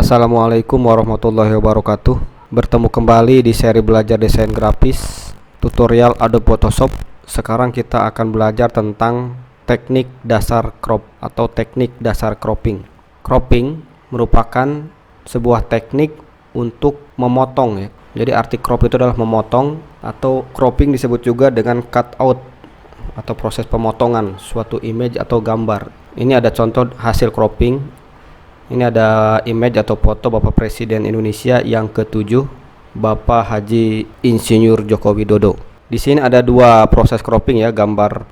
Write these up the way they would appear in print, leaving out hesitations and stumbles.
Assalamualaikum warahmatullahi wabarakatuh. Bertemu kembali di seri belajar desain grafis tutorial Adobe Photoshop. Sekarang kita akan belajar tentang teknik dasar crop atau teknik dasar cropping. Cropping merupakan sebuah teknik untuk memotong ya. Jadi arti crop itu adalah memotong, atau cropping disebut juga dengan cutout atau proses pemotongan suatu image atau gambar. Ini ada contoh hasil cropping. Ini ada image atau foto Bapak Presiden Indonesia yang ke-7, Bapak Haji Insinyur Joko Widodo. Di sini ada dua proses cropping ya,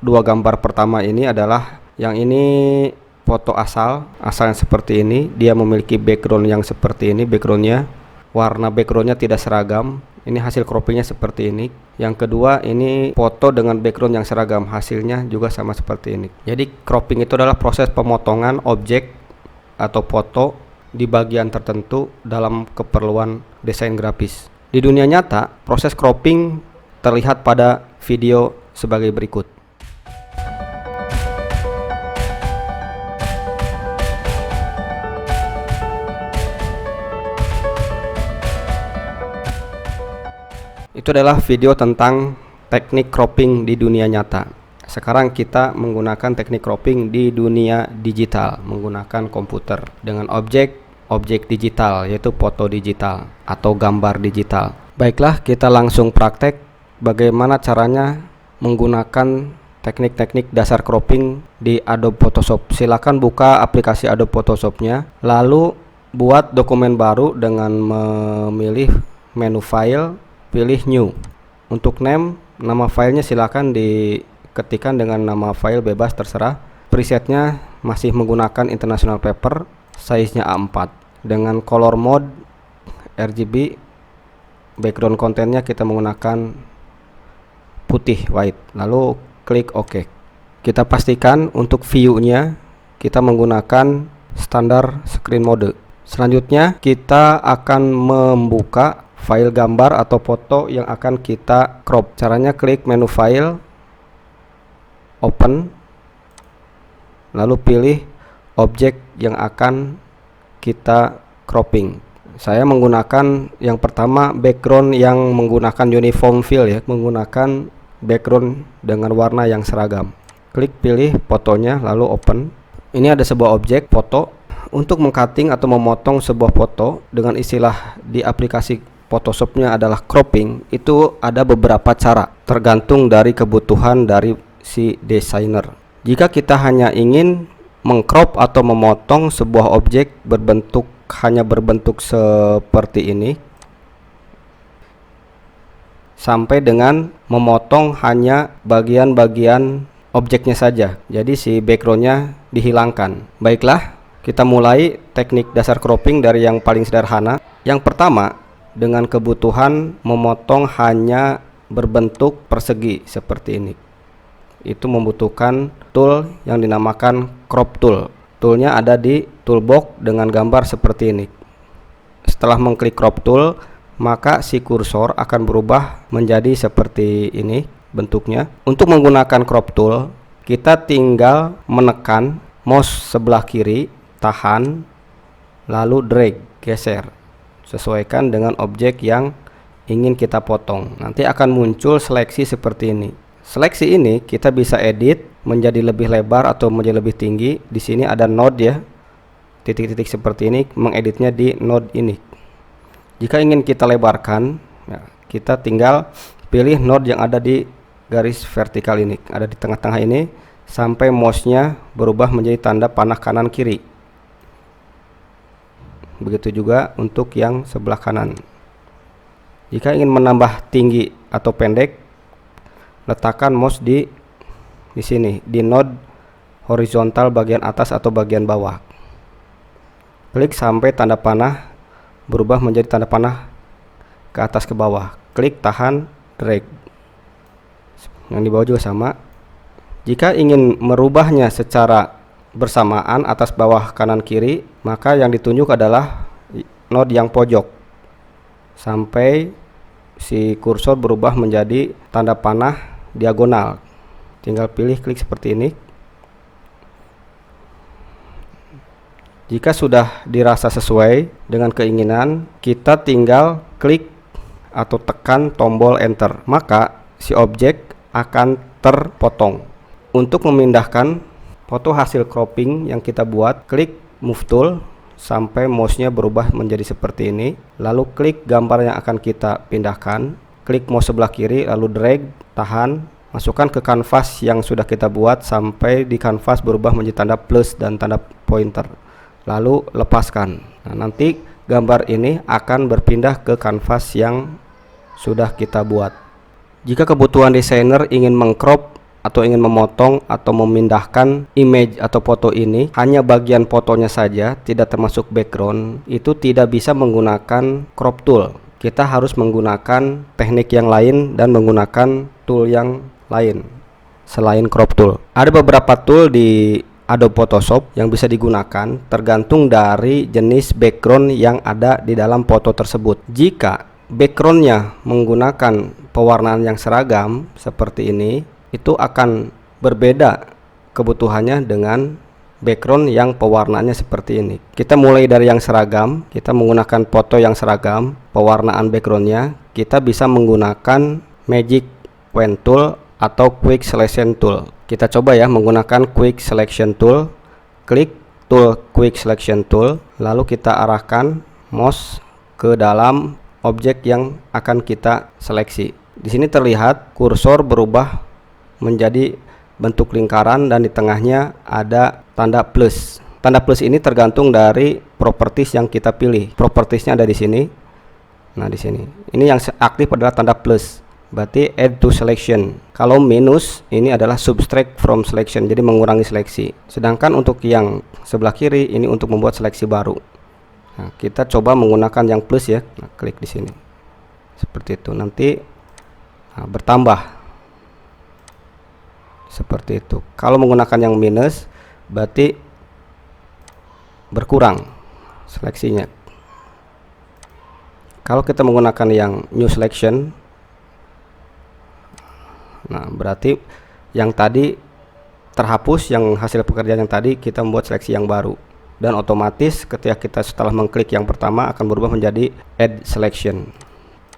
dua gambar pertama ini adalah yang ini foto asalnya seperti ini. Dia memiliki background yang seperti ini, backgroundnya warna backgroundnya tidak seragam. Ini hasil croppingnya seperti ini. Yang kedua ini foto dengan background yang seragam, hasilnya juga sama seperti ini. Jadi cropping itu adalah proses pemotongan objek atau foto di bagian tertentu dalam keperluan desain grafis. Di dunia nyata, proses cropping terlihat pada video sebagai berikut. Itu adalah video tentang teknik cropping di dunia nyata. Sekarang kita menggunakan teknik cropping di dunia digital menggunakan komputer dengan objek digital, yaitu foto digital atau gambar digital. Baiklah, kita langsung praktek bagaimana caranya menggunakan teknik-teknik dasar cropping di Adobe Photoshop. Silakan buka aplikasi Adobe Photoshopnya, lalu buat dokumen baru dengan memilih menu file, pilih new. Untuk nama filenya silakan diketikkan dengan nama file bebas terserah. Presetnya masih menggunakan International Paper, size-nya A4 dengan color mode RGB. Background kontennya kita menggunakan putih white, lalu klik OK. Kita pastikan untuk view-nya kita menggunakan standar screen mode. Selanjutnya kita akan membuka file gambar atau foto yang akan kita crop. Caranya klik menu file, open, lalu pilih objek yang akan kita cropping. Saya menggunakan yang pertama background yang menggunakan uniform fill ya, menggunakan background dengan warna yang seragam. Klik pilih fotonya lalu open. Ini ada sebuah objek foto. Untuk mengcutting atau memotong sebuah foto dengan istilah di aplikasi Photoshopnya adalah cropping. Itu ada beberapa cara tergantung dari kebutuhan dari si desainer. Jika kita hanya ingin mengcrop atau memotong sebuah objek hanya berbentuk seperti ini, sampai dengan memotong hanya bagian-bagian objeknya saja, jadi si backgroundnya dihilangkan. Baiklah, kita mulai teknik dasar cropping dari yang paling sederhana. Yang pertama, dengan kebutuhan memotong hanya berbentuk persegi seperti ini, itu membutuhkan tool yang dinamakan crop tool. Toolnya ada di toolbox dengan gambar seperti ini. Setelah mengklik crop tool, maka si kursor akan berubah menjadi seperti ini bentuknya. Untuk menggunakan crop tool, kita tinggal menekan mouse sebelah kiri, tahan, lalu drag, geser, sesuaikan dengan objek yang ingin kita potong. Nanti akan muncul seleksi seperti ini. Seleksi ini kita bisa edit menjadi lebih lebar atau menjadi lebih tinggi. Di sini ada node ya, titik-titik seperti ini, mengeditnya di node ini. Jika ingin kita lebarkan ya, kita tinggal pilih node yang ada di garis vertikal ini, ada di tengah-tengah ini, sampai mouse-nya berubah menjadi tanda panah kanan kiri. Begitu juga untuk yang sebelah kanan. Jika ingin menambah tinggi atau pendek, letakkan mouse di sini, di node horizontal bagian atas atau bagian bawah. Klik sampai tanda panah berubah menjadi tanda panah ke atas ke bawah. Klik, tahan, drag. Yang di bawah juga sama. Jika ingin merubahnya secara bersamaan atas bawah kanan kiri, maka yang ditunjuk adalah node yang pojok sampai si kursor berubah menjadi tanda panah diagonal. Tinggal pilih, klik seperti ini. Jika sudah dirasa sesuai dengan keinginan, kita tinggal klik atau tekan tombol enter, maka si objek akan terpotong. Untuk memindahkan foto hasil cropping yang kita buat, klik move tool sampai mouse-nya berubah menjadi seperti ini, lalu klik gambar yang akan kita pindahkan, klik mouse sebelah kiri, lalu drag, tahan, masukkan ke kanvas yang sudah kita buat sampai di kanvas berubah menjadi tanda plus dan tanda pointer, lalu lepaskan. Nah, nanti gambar ini akan berpindah ke kanvas yang sudah kita buat. Jika kebutuhan desainer ingin mengcrop atau ingin memotong atau memindahkan image atau foto ini hanya bagian fotonya saja, tidak termasuk background, itu tidak bisa menggunakan crop tool. Kita harus menggunakan teknik yang lain dan menggunakan tool yang lain selain crop tool. Ada beberapa tool di Adobe Photoshop yang bisa digunakan tergantung dari jenis background yang ada di dalam foto tersebut. Jika backgroundnya menggunakan pewarnaan yang seragam seperti ini, itu akan berbeda kebutuhannya dengan background yang pewarnaannya seperti ini. Kita mulai dari yang seragam, kita menggunakan foto yang seragam, pewarnaan backgroundnya kita bisa menggunakan Magic Wand Tool atau Quick Selection Tool. Kita coba ya menggunakan Quick Selection Tool. Klik tool Quick Selection Tool, lalu kita arahkan mouse ke dalam objek yang akan kita seleksi. Di sini terlihat kursor berubah menjadi bentuk lingkaran dan di tengahnya ada tanda plus. Tanda plus ini tergantung dari properties yang kita pilih. Propertiesnya ada di sini. Nah, di sini. Ini yang aktif adalah tanda plus. Berarti add to selection. Kalau minus ini adalah subtract from selection, jadi mengurangi seleksi. Sedangkan untuk yang sebelah kiri ini untuk membuat seleksi baru. Nah, kita coba menggunakan yang plus ya. Nah, klik di sini. Seperti itu. Nanti bertambah. Seperti itu. Kalau menggunakan yang minus berarti berkurang seleksinya. Kalau kita menggunakan yang new selection, nah berarti yang tadi terhapus, yang hasil pekerjaan yang tadi kita membuat seleksi yang baru, dan otomatis ketika kita setelah mengklik yang pertama akan berubah menjadi add selection.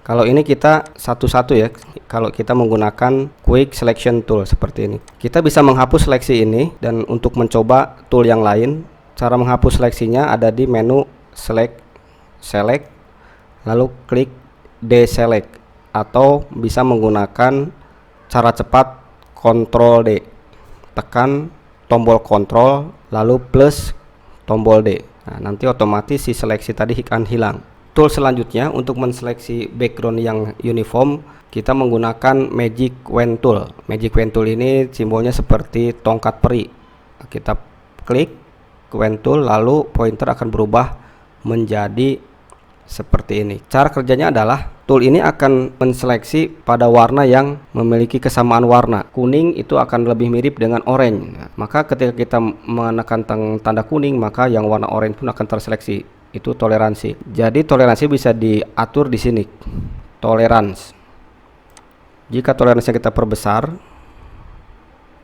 Kalau ini kita satu-satu ya. Kalau kita menggunakan Quick Selection Tool seperti ini, kita bisa menghapus seleksi ini. Dan untuk mencoba tool yang lain, cara menghapus seleksinya ada di menu select, lalu klik deselect, atau bisa menggunakan cara cepat Ctrl D, tekan tombol Ctrl lalu plus tombol D. Nah, nanti otomatis si seleksi tadi akan hilang. Tool selanjutnya untuk menseleksi background yang uniform, kita menggunakan Magic Wand Tool. Magic Wand Tool ini simbolnya seperti tongkat peri. Kita klik Wand Tool lalu pointer akan berubah menjadi seperti ini. Cara kerjanya adalah tool ini akan menseleksi pada warna yang memiliki kesamaan warna. Kuning itu akan lebih mirip dengan orange. Maka ketika kita menekan tanda kuning, maka yang warna orange pun akan terseleksi. Itu toleransi. Jadi toleransi bisa diatur di sini. Tolerance. Jika toleransi kita perbesar,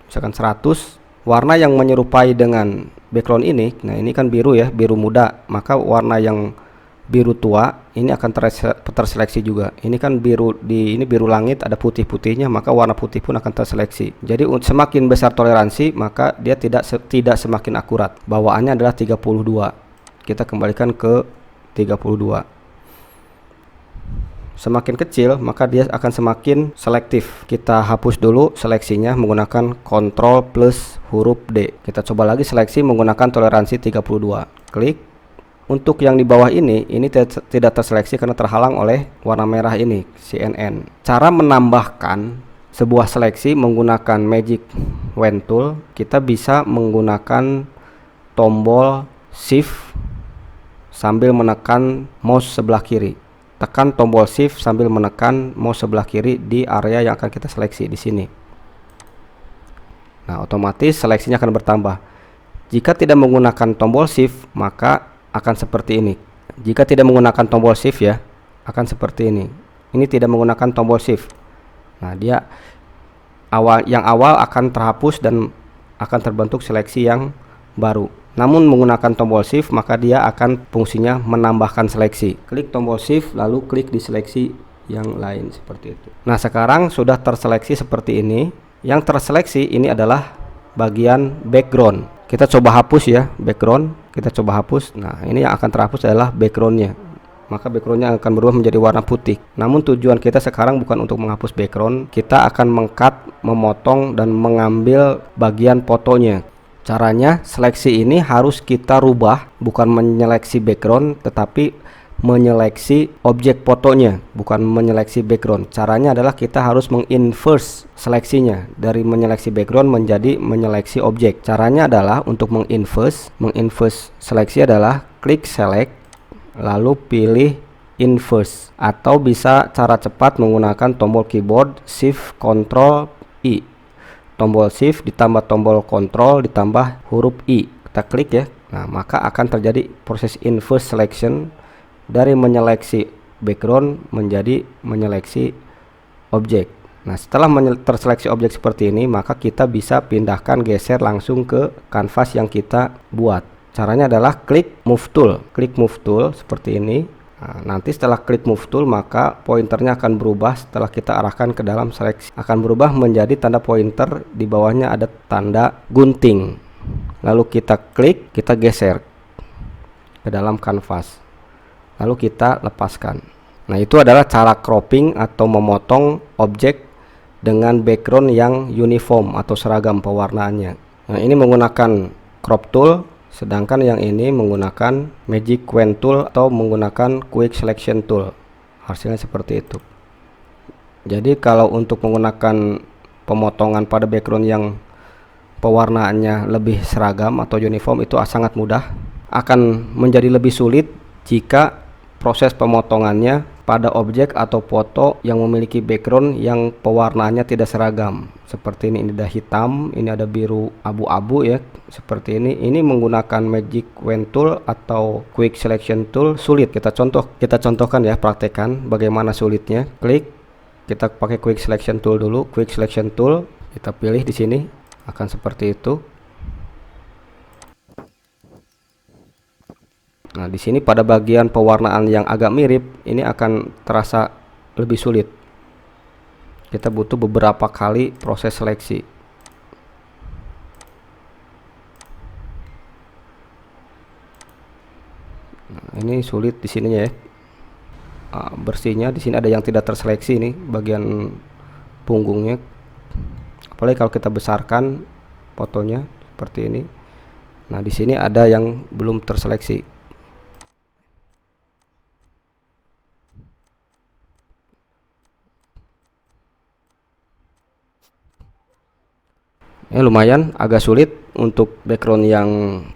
misalkan 100, warna yang menyerupai dengan background ini, nah ini kan biru ya, biru muda, maka warna yang biru tua ini akan terseleksi juga. Ini kan biru, ini biru langit, ada putih-putihnya, maka warna putih pun akan terseleksi. Jadi semakin besar toleransi, maka dia tidak semakin akurat. Bawaannya adalah 32. Kita kembalikan ke 32. Semakin kecil maka dia akan semakin selektif. Kita hapus dulu seleksinya menggunakan Ctrl plus huruf D. Kita coba lagi seleksi menggunakan toleransi 32. Klik. Untuk yang di bawah ini tidak terseleksi karena terhalang oleh warna merah ini, CNN. Cara menambahkan sebuah seleksi menggunakan Magic Wand Tool, kita bisa menggunakan tombol Shift sambil menekan mouse sebelah kiri. Tekan tombol Shift sambil menekan mouse sebelah kiri di area yang akan kita seleksi di sini. Nah, otomatis seleksinya akan bertambah. Jika tidak menggunakan tombol Shift, maka akan seperti ini. Jika tidak menggunakan tombol Shift ya, akan seperti ini. Ini tidak menggunakan tombol Shift. Nah, dia yang awal akan terhapus dan akan terbentuk seleksi yang baru. Namun menggunakan tombol shift maka dia akan fungsinya menambahkan seleksi. Klik tombol shift lalu klik di seleksi yang lain seperti itu. Nah, sekarang sudah terseleksi seperti ini. Yang terseleksi ini adalah bagian background. Kita coba hapus ya background. Kita coba hapus. Nah, ini yang akan terhapus adalah backgroundnya. Maka backgroundnya akan berubah menjadi warna putih. Namun tujuan kita sekarang bukan untuk menghapus background. Kita akan mengcut, memotong, dan mengambil bagian fotonya. Caranya, seleksi ini harus kita rubah, bukan menyeleksi background, tetapi menyeleksi objek fotonya, bukan menyeleksi background. Caranya adalah kita harus menginverse seleksinya dari menyeleksi background menjadi menyeleksi objek. Caranya adalah untuk menginverse seleksi adalah klik select, lalu pilih inverse, atau bisa cara cepat menggunakan tombol keyboard Shift Ctrl I. Tombol shift ditambah tombol kontrol ditambah huruf I, kita klik ya. Nah, maka akan terjadi proses inverse selection dari menyeleksi background menjadi menyeleksi objek. Nah, setelah terseleksi objek seperti ini, maka kita bisa pindahkan, geser langsung ke kanvas yang kita buat. Caranya adalah klik move tool seperti ini. Nah, nanti setelah klik move tool maka pointernya akan berubah. Setelah kita arahkan ke dalam seleksi akan berubah menjadi tanda pointer, di bawahnya ada tanda gunting. Lalu kita klik, kita geser ke dalam kanvas, lalu kita lepaskan. Nah, itu adalah cara cropping atau memotong objek dengan background yang uniform atau seragam pewarnaannya. Nah, ini menggunakan crop tool, sedangkan yang ini menggunakan Magic Wand Tool atau menggunakan Quick Selection Tool. Hasilnya seperti itu. Jadi kalau untuk menggunakan pemotongan pada background yang pewarnaannya lebih seragam atau uniform itu sangat mudah. Akan menjadi lebih sulit jika proses pemotongannya pada objek atau foto yang memiliki background yang pewarnaannya tidak seragam. Seperti ini ada hitam, ini ada biru abu-abu ya, seperti ini. Ini menggunakan Magic Wand Tool atau Quick Selection Tool sulit. Kita contohkan ya, praktekkan bagaimana sulitnya. Klik, kita pakai Quick Selection Tool dulu. Quick Selection Tool kita pilih di sini, akan seperti itu. Nah, di sini pada bagian pewarnaan yang agak mirip ini akan terasa lebih sulit. Kita butuh beberapa kali proses seleksi. Nah, ini sulit di sininya ya. Bersihnya di sini ada yang tidak terseleksi nih bagian punggungnya. Apalagi kalau kita besarkan fotonya seperti ini. Nah, di sini ada yang belum terseleksi. Lumayan agak sulit untuk background yang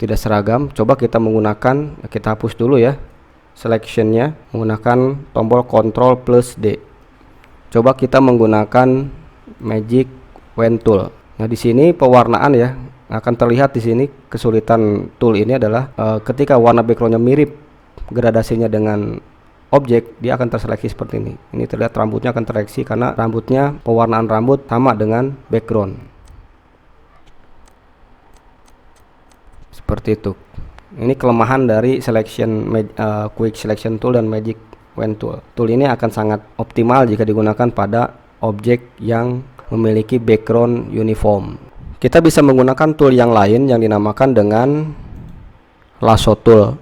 tidak seragam. Coba kita menggunakan, kita hapus dulu ya selectionnya menggunakan tombol Ctrl plus D. Coba kita menggunakan Magic Wand Tool. Nah, di sini pewarnaan ya akan terlihat. Di sini kesulitan tool ini adalah ketika warna backgroundnya mirip gradasinya dengan objek, dia akan terseleksi seperti ini. Ini terlihat rambutnya akan terseleksi karena rambutnya, pewarnaan rambut sama dengan background. Seperti itu. Ini kelemahan dari Quick Selection Tool dan Magic Wand Tool. Tool ini akan sangat optimal jika digunakan pada objek yang memiliki background uniform. Kita bisa menggunakan tool yang lain yang dinamakan dengan Lasso Tool,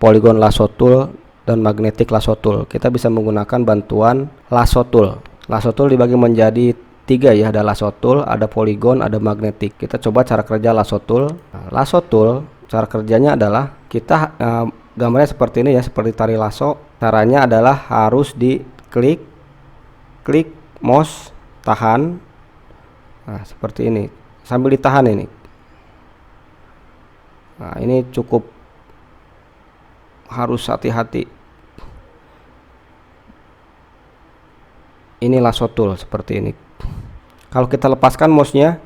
Polygon Lasso Tool, dan Magnetic Lasso Tool. Kita bisa menggunakan bantuan Lasso Tool. Lasso Tool dibagi menjadi 3 ya, ada Lasso Tool, ada Polygon, ada Magnetic. Kita coba cara kerja Lasso Tool. Nah, Lasso Tool cara kerjanya adalah kita gambarnya seperti ini ya, seperti tari lasso. Caranya adalah harus diklik, klik mouse, tahan. Nah, seperti ini. Sambil ditahan ini. Nah, ini cukup harus hati-hati. Ini Lasso Tool seperti ini. Kalau kita lepaskan mouse-nya,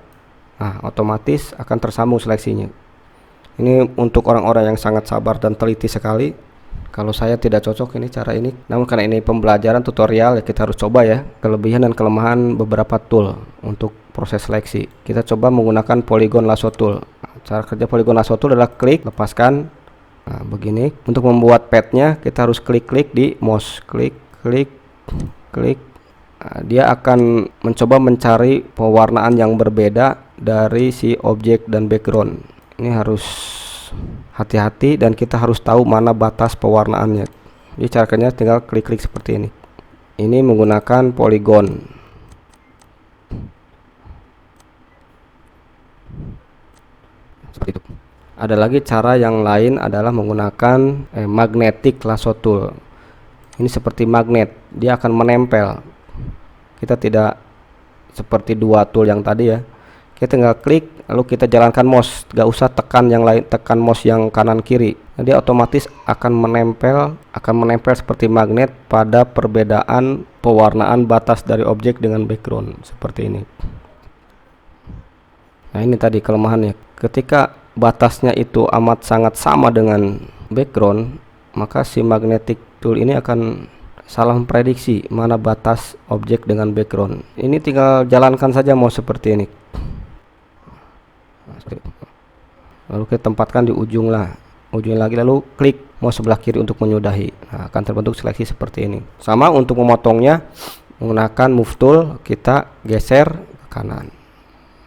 nah otomatis akan tersambung seleksinya. Ini untuk orang-orang yang sangat sabar dan teliti sekali. Kalau saya tidak cocok ini cara ini. Namun karena ini pembelajaran tutorial ya, kita harus coba ya kelebihan dan kelemahan beberapa tool untuk proses seleksi. Kita coba menggunakan Polygon Lasso Tool. Cara kerja Polygon Lasso Tool adalah klik, lepaskan. Nah, begini. Untuk membuat padnya kita harus klik-klik di mouse, klik, klik, klik. Nah, dia akan mencoba mencari pewarnaan yang berbeda dari si objek dan background. Ini harus hati-hati dan kita harus tahu mana batas pewarnaannya. Jadi cara kerjanya tinggal klik-klik seperti ini. Ini menggunakan polygon. Seperti itu. Ada lagi cara yang lain adalah menggunakan magnetic lasso tool. Ini seperti magnet, dia akan menempel. Kita tidak seperti dua tool yang tadi ya. Kita tinggal klik lalu kita jalankan mouse, gak usah tekan yang lain, tekan mouse yang kanan kiri. Jadi otomatis akan menempel seperti magnet pada perbedaan pewarnaan batas dari objek dengan background seperti ini. Nah, ini tadi kelemahannya. Ketika batasnya itu amat sangat sama dengan background, maka si magnetic tool ini akan salah memprediksi mana batas objek dengan background. Ini tinggal jalankan saja mau seperti ini. Lalu kita tempatkan di ujung lagi, lalu klik mau sebelah kiri untuk menyudahi. Nah, akan terbentuk seleksi seperti ini. Sama untuk memotongnya, menggunakan move tool kita geser ke kanan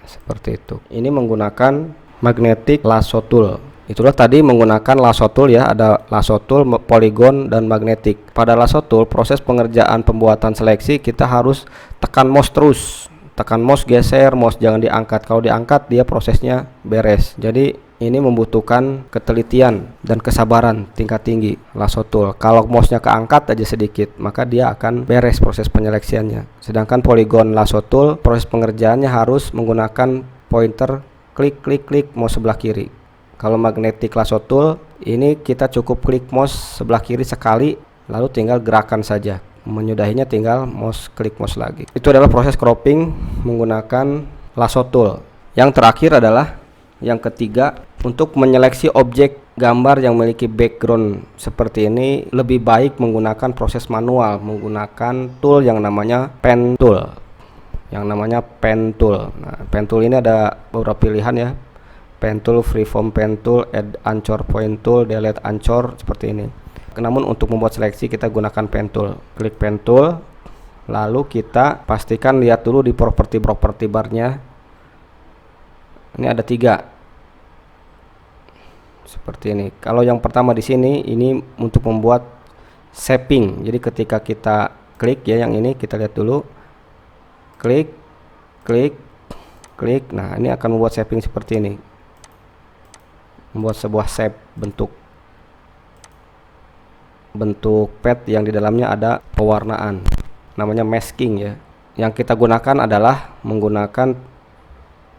seperti itu. Ini menggunakan magnetic lasso tool. Itulah tadi menggunakan lasso tool ya, ada lasso tool, polygon, dan magnetic. Pada lasso tool proses pengerjaan pembuatan seleksi kita harus tekan mouse terus, tekan mouse, geser mouse, jangan diangkat. Kalau diangkat dia prosesnya beres. Jadi ini membutuhkan ketelitian dan kesabaran tingkat tinggi lasso tool. Kalau mouse-nya keangkat aja sedikit, maka dia akan beres proses penyeleksiannya. Sedangkan polygon lasso tool proses pengerjaannya harus menggunakan pointer, klik klik klik mouse sebelah kiri. Kalau magnetic lasso tool ini kita cukup klik mouse sebelah kiri sekali, lalu tinggal gerakan saja. Menyudahinya tinggal mouse klik mouse lagi. Itu adalah proses cropping menggunakan lasso tool. Yang terakhir adalah yang ketiga, untuk menyeleksi objek gambar yang memiliki background seperti ini lebih baik menggunakan proses manual, menggunakan tool yang namanya pen tool. Nah, pen tool ini ada beberapa pilihan ya. Pen tool, freeform pen tool, add anchor point tool, delete anchor, seperti ini. Namun untuk membuat seleksi kita gunakan pen tool. Klik pen tool, lalu kita pastikan lihat dulu di properti barnya. Ini ada 3 seperti ini. Kalau yang pertama di sini ini untuk membuat shaping. Jadi ketika kita klik ya, yang ini kita lihat dulu, klik klik klik. Nah, ini akan membuat shaping seperti ini, membuat sebuah shape bentuk pad yang di dalamnya ada pewarnaan, namanya masking ya. Yang kita gunakan adalah menggunakan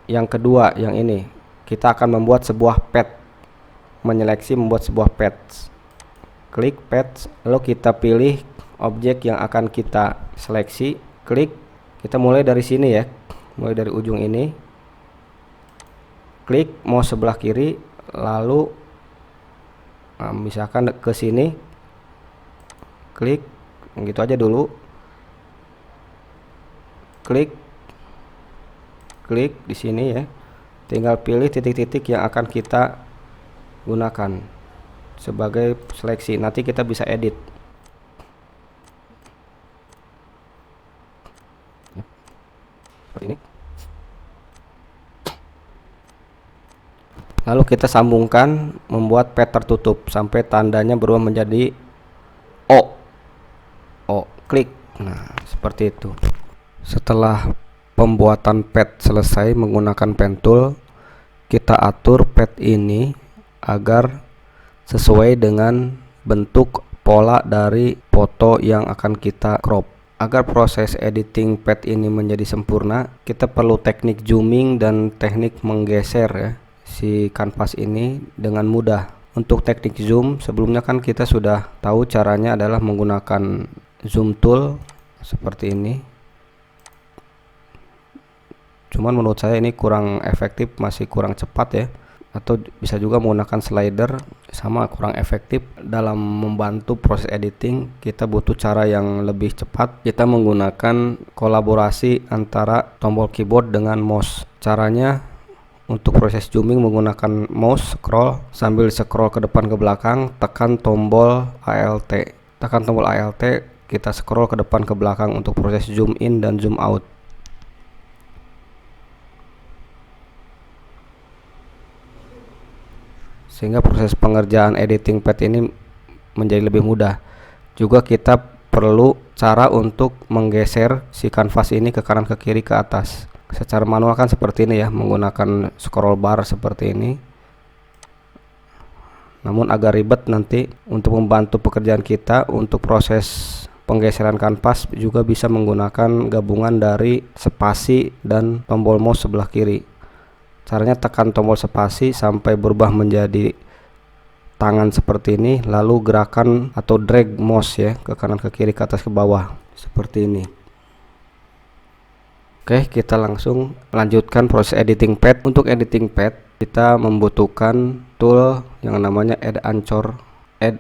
yang kedua, yang ini. Kita akan membuat sebuah pad, menyeleksi membuat sebuah pad. Klik pad, lalu kita pilih objek yang akan kita seleksi, klik. Kita mulai dari sini ya, mulai dari ujung ini, klik mouse sebelah kiri, lalu misalkan ke sini, klik gitu aja dulu, klik di sini ya, tinggal pilih titik-titik yang akan kita gunakan sebagai seleksi. Nanti kita bisa edit. Seperti ini. Lalu kita sambungkan membuat pad tertutup sampai tandanya berubah menjadi O. Klik. Nah, seperti itu. Setelah pembuatan pad selesai menggunakan pen tool, kita atur pad ini agar sesuai dengan bentuk pola dari foto yang akan kita crop. Agar proses editing pad ini menjadi sempurna, kita perlu teknik zooming dan teknik menggeser ya si kanvas ini dengan mudah. Untuk teknik zoom, sebelumnya kan kita sudah tahu caranya adalah menggunakan zoom tool seperti ini. Cuman menurut saya ini kurang efektif, masih kurang cepat ya. Atau bisa juga menggunakan slider, sama kurang efektif dalam membantu proses editing. Kita butuh cara yang lebih cepat. Kita menggunakan kolaborasi antara tombol keyboard dengan mouse. Caranya Untuk proses zooming menggunakan mouse, scroll sambil scroll ke depan ke belakang, tekan tombol Alt. Tekan tombol Alt, kita scroll ke depan ke belakang untuk proses zoom in dan zoom out. Sehingga proses pengerjaan editing pad ini menjadi lebih mudah. Juga kita perlu cara untuk menggeser si kanvas ini ke kanan, ke kiri, ke atas. Secara manual kan seperti ini ya, menggunakan scroll bar seperti ini. Namun agak ribet nanti. Untuk membantu pekerjaan kita untuk proses penggeseran kanvas juga bisa menggunakan gabungan dari spasi dan tombol mouse sebelah kiri. Caranya tekan tombol spasi sampai berubah menjadi tangan seperti ini, lalu gerakan atau drag mouse ya ke kanan, ke kiri, ke atas, ke bawah seperti ini. Oke, kita langsung lanjutkan proses editing pad. Untuk editing pad kita membutuhkan tool yang namanya Add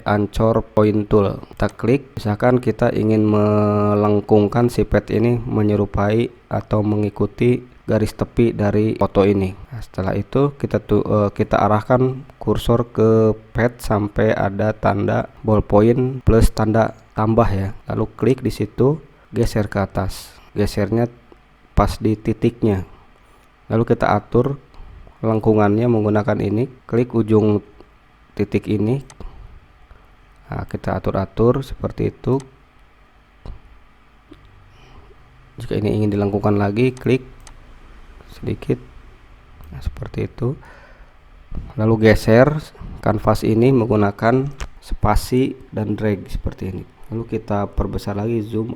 Anchor Point Tool. Kita klik, misalkan kita ingin melengkungkan si pad ini menyerupai atau mengikuti garis tepi dari foto ini. Nah, setelah itu kita arahkan kursor ke pad sampai ada tanda ballpoint plus tanda tambah ya. Lalu klik di situ, geser ke atas. Gesernya pas di titiknya. Lalu kita atur lengkungannya menggunakan ini. Klik ujung titik ini. Nah, kita atur-atur seperti itu. Jika ini ingin dilengkungkan lagi, klik sedikit, nah, seperti itu. Lalu geser kanvas ini menggunakan spasi dan drag seperti ini. Lalu kita perbesar lagi, zoom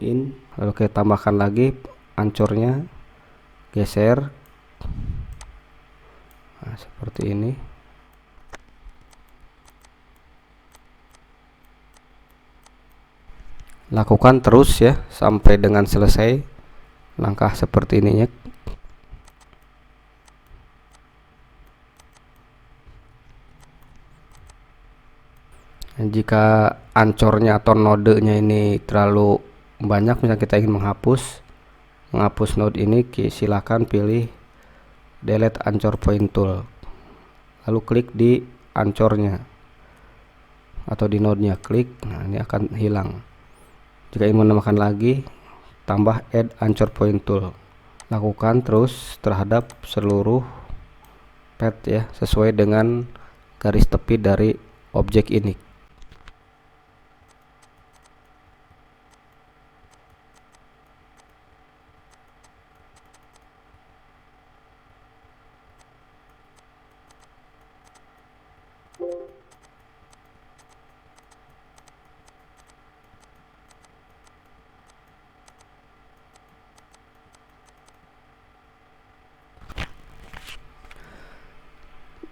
in. Lalu kita tambahkan lagi ancornya, geser, nah, seperti ini. Lakukan terus ya sampai dengan selesai langkah seperti ininya. Jika ancornya atau nodenya ini terlalu banyak, misalnya kita ingin menghapus node ini, silakan pilih delete anchor point tool, lalu klik di ancornya atau di node-nya, klik. Nah, ini akan hilang. Jika ingin menambahkan lagi, tambah add anchor point tool. Lakukan terus terhadap seluruh pad ya, sesuai dengan garis tepi dari objek ini.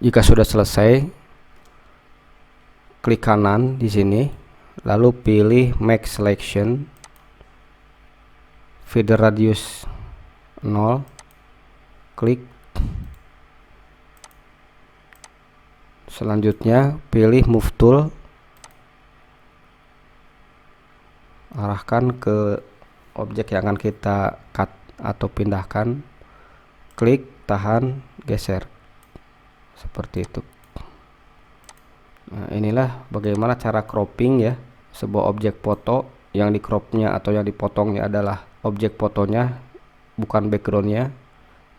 Jika sudah selesai, klik kanan di sini, lalu pilih Make Selection, Feeder Radius 0, klik. Selanjutnya pilih Move Tool, arahkan ke objek yang akan kita cut atau pindahkan, klik, tahan, geser. Seperti itu. Nah, inilah bagaimana cara cropping ya sebuah objek foto, yang di cropnya atau yang dipotongnya adalah objek fotonya, bukan backgroundnya,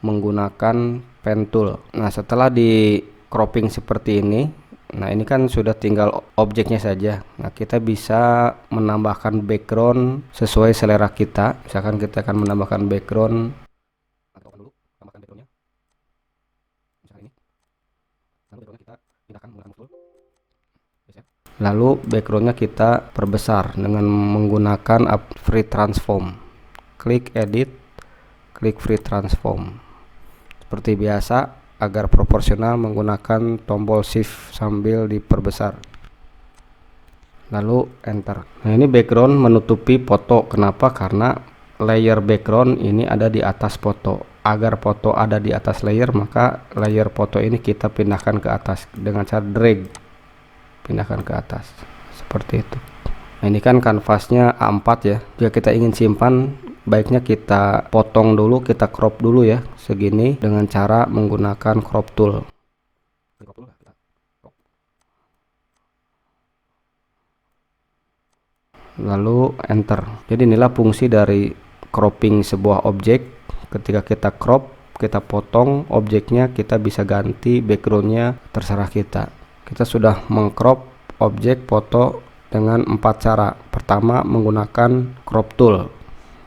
menggunakan pen tool. Nah, setelah di cropping seperti ini, nah ini kan sudah tinggal objeknya saja. Nah, kita bisa menambahkan background sesuai selera kita. Misalkan kita akan menambahkan background, lalu backgroundnya kita perbesar dengan menggunakan free transform. Klik edit, klik free transform. Seperti biasa, agar proporsional menggunakan tombol shift sambil diperbesar, lalu enter. Nah, ini background menutupi foto. Kenapa? Karena layer background ini ada di atas foto. Agar foto ada di atas layer, maka layer foto ini kita pindahkan ke atas dengan cara drag, pindahkan ke atas seperti itu. Nah, ini kan kanvasnya A4 ya. Jika kita ingin simpan baiknya kita potong dulu, kita crop dulu ya segini dengan cara menggunakan crop tool. Lalu enter. Jadi inilah fungsi dari cropping sebuah objek. Ketika kita crop, kita potong objeknya, kita bisa ganti backgroundnya, terserah kita. Kita sudah mengcrop objek foto dengan 4 cara. Pertama menggunakan crop tool,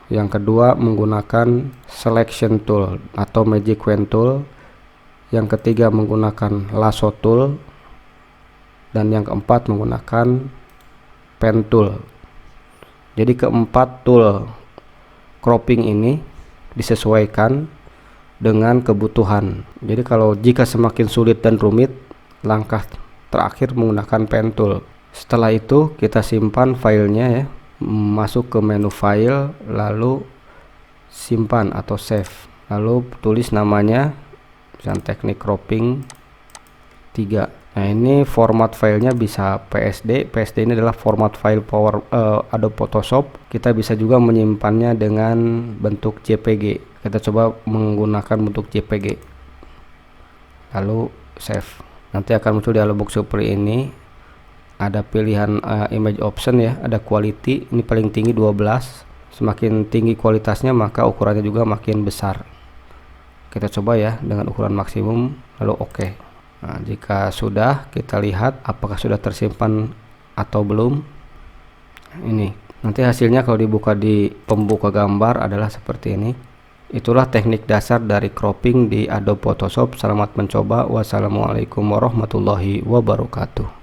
yang kedua menggunakan selection tool atau magic wand tool, yang ketiga menggunakan lasso tool, dan yang keempat menggunakan pen tool. Jadi keempat tool cropping ini disesuaikan dengan kebutuhan. Jadi kalau jika semakin sulit dan rumit, langkah terakhir menggunakan pen tool. Setelah itu kita simpan filenya ya, masuk ke menu file, lalu simpan atau save, lalu tulis namanya, misalnya teknik cropping 3. Nah ini format filenya bisa PSD. PSD ini adalah format file Adobe Photoshop. Kita bisa juga menyimpannya dengan bentuk JPG. Kita coba menggunakan bentuk JPG, lalu save. Nanti akan muncul dialog box seperti ini. Ada pilihan image option ya, ada quality, ini paling tinggi 12. Semakin tinggi kualitasnya maka ukurannya juga makin besar. Kita coba ya dengan ukuran maksimum, lalu oke. Nah, jika sudah, kita lihat apakah sudah tersimpan atau belum. Ini nanti hasilnya kalau dibuka di pembuka gambar adalah seperti ini. Itulah teknik dasar dari cropping di Adobe Photoshop. Selamat mencoba. Wassalamualaikum warahmatullahi wabarakatuh.